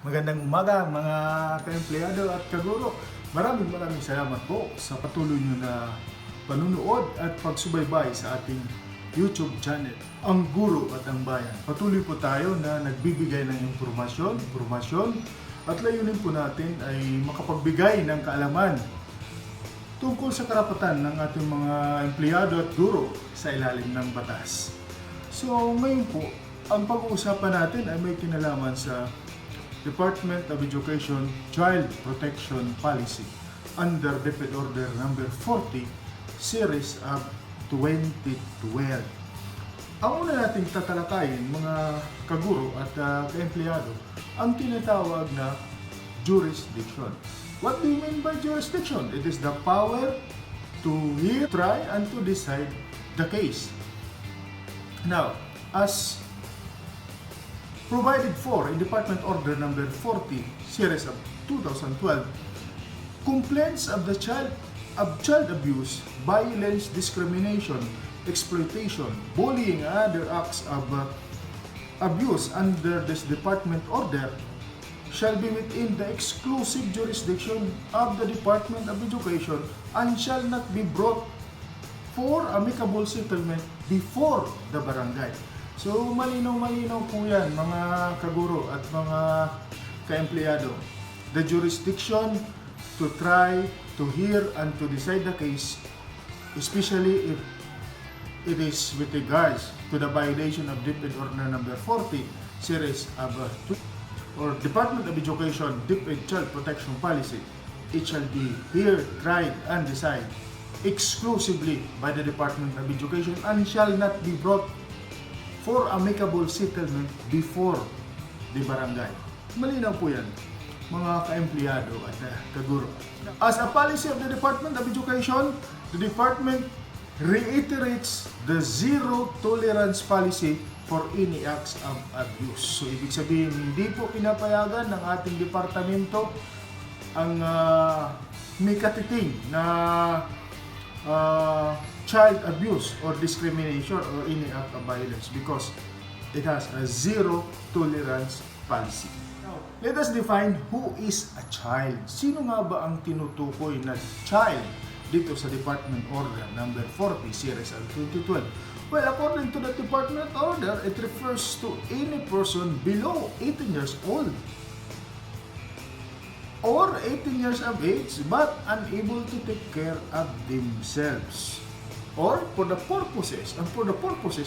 Magandang umaga mga ka-empleyado at kaguro. Maraming salamat po sa patuloy nyo na panunood at pagsubaybay sa ating YouTube channel, ang Guro at ang Bayan. Patuloy po tayo na nagbibigay ng impormasyon at layunin po natin ay makapagbigay ng kaalaman tungkol sa karapatan ng ating mga empleyado at guro sa ilalim ng batas. So ngayon po, ang pag-uusapan natin ay may kinalaman sa Department of Education Child Protection Policy under Deped Order number 40 Series of 2012. Ang una nating tatalakayin mga kaguro at ka-empleyado ang tinatawag na jurisdiction. What do you mean by jurisdiction? It is the power to hear, try, and to decide the case. Now, as provided for in Department Order number 40 Series of 2012, complaints of child abuse, violence, discrimination, exploitation, bullying, and other acts of abuse under this department order shall be within the exclusive jurisdiction of the Department of Education and shall not be brought for amicable settlement before the barangay. So malinaw po yan mga kaguro at mga ka-empleyado. The jurisdiction to try, to hear, and to decide the case, especially if it is with regards to the violation of Deped Order number 40 Series of or Department of Education Deped Child Protection Policy, it shall be heard, tried, and decided exclusively by the Department of Education and shall not be brought for amicable settlement before the barangay. Malinaw po yan, mga ka-empleyado at kaguro. As a policy of the Department of Education, the Department reiterates the zero tolerance policy for any acts of abuse. So, ibig sabihin, hindi po pinapayagan ng ating departamento ang may katiting na child abuse or discrimination or any act of violence because it has a zero tolerance policy. Now, let us define who is a child. Sino nga ba ang tinutukoy na child dito sa Department Order number 40 Series of 2012? Well, according to the Department Order, it refers to any person below 18 years old or 18 years of age but unable to take care of themselves, or for the purposes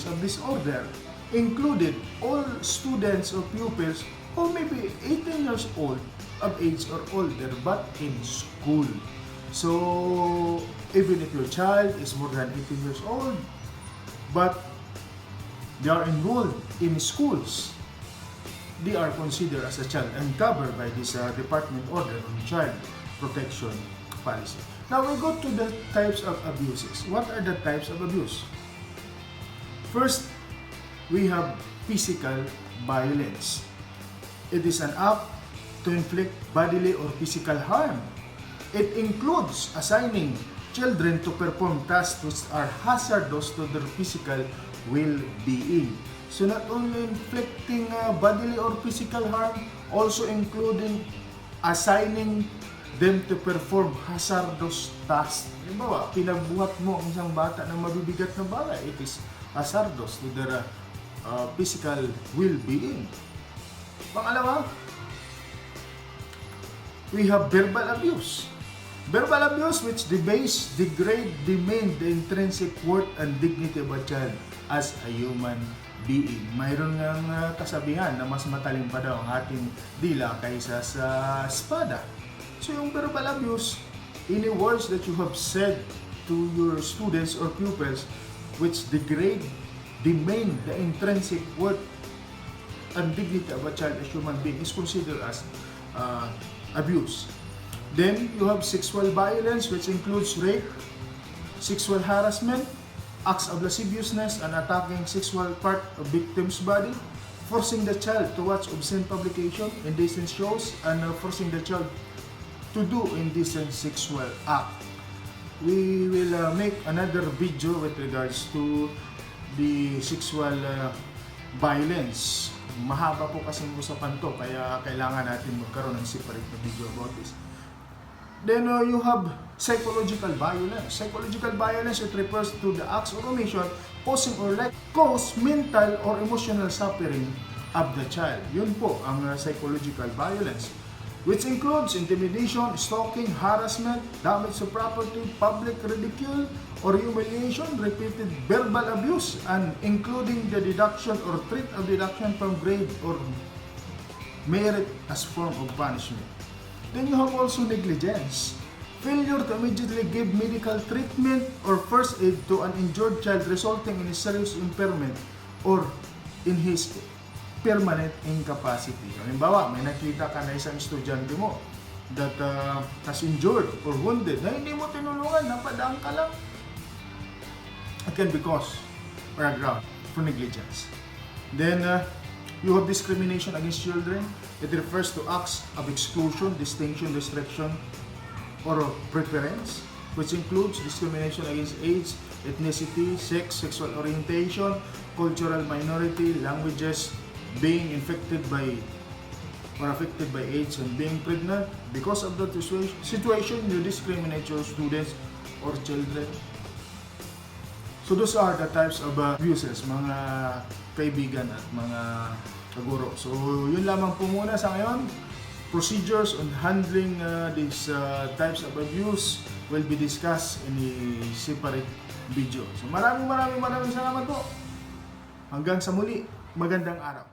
of this order included all students or pupils who may be 18 years old of age or older but in school. So even if your child is more than 18 years old but they are enrolled in schools, they are considered as a child and covered by this Department Order on Child Protection Policy. Now we go to the types of abuses. What are the types of abuse? First, we have physical violence. It is an act to inflict bodily or physical harm. It includes assigning children to perform tasks which are hazardous to their physical well-being. So not only inflicting bodily or physical harm, also including assigning them to perform hazardous tasks. Halimbawa, pinagbuhat mo ang isang bata ng mabibigat na bagay, it is hazardous to their physical well-being. Pangalawa, we have verbal abuse. Verbal abuse which debase, degrade, demean the intrinsic worth and dignity of a child as a human being. Mayroon ngang kasabihan na mas matalim pa daw ang ating dila kaysa sa espada. So yung verbal abuse, any words that you have said to your students or pupils which degrade, demean the intrinsic worth and dignity of a child as human being is considered as abuse. Then you have sexual violence which includes rape, sexual harassment, acts of lasciviousness and attacking sexual part of victim's body, forcing the child to watch obscene publication, indecent shows, and forcing the child to do indecent sexual act. We will make another video with regards to the sexual violence Mahaba po kasing usapan to, kaya kailangan natin magkaroon ng separate na video about this. Then you have psychological violence. Psychological violence, it refers to the acts or omission causing or like cause mental or emotional suffering of the child. Yun po ang psychological violence, which includes intimidation, stalking, harassment, damage to property, public ridicule or humiliation, repeated verbal abuse, and including the deduction or threat of deduction from grade or merit as form of punishment. Then you have also negligence. Failure to immediately give medical treatment or first aid to an injured child resulting in a serious impairment or in his permanent incapacity. Halimbawa, may nakita ka na isang estudyante mo that has injured or wounded na hindi mo tinulungan, napadaan ka lang. It can be cause or a ground for negligence. Then, you have discrimination against children. It refers to acts of exclusion, distinction, restriction, or preference, which includes discrimination against age, ethnicity, sex, sexual orientation, cultural minority, languages, being infected by or affected by AIDS, and being pregnant. Because of that situation, you discriminate your students or children. So those are the types of abuses, mga kaibigan at mga kaguro. So yun lamang po muna sa ngayon. Procedures on handling these types of abuse will be discussed in a separate video. So maraming salamat po. Hanggang sa muli, magandang araw.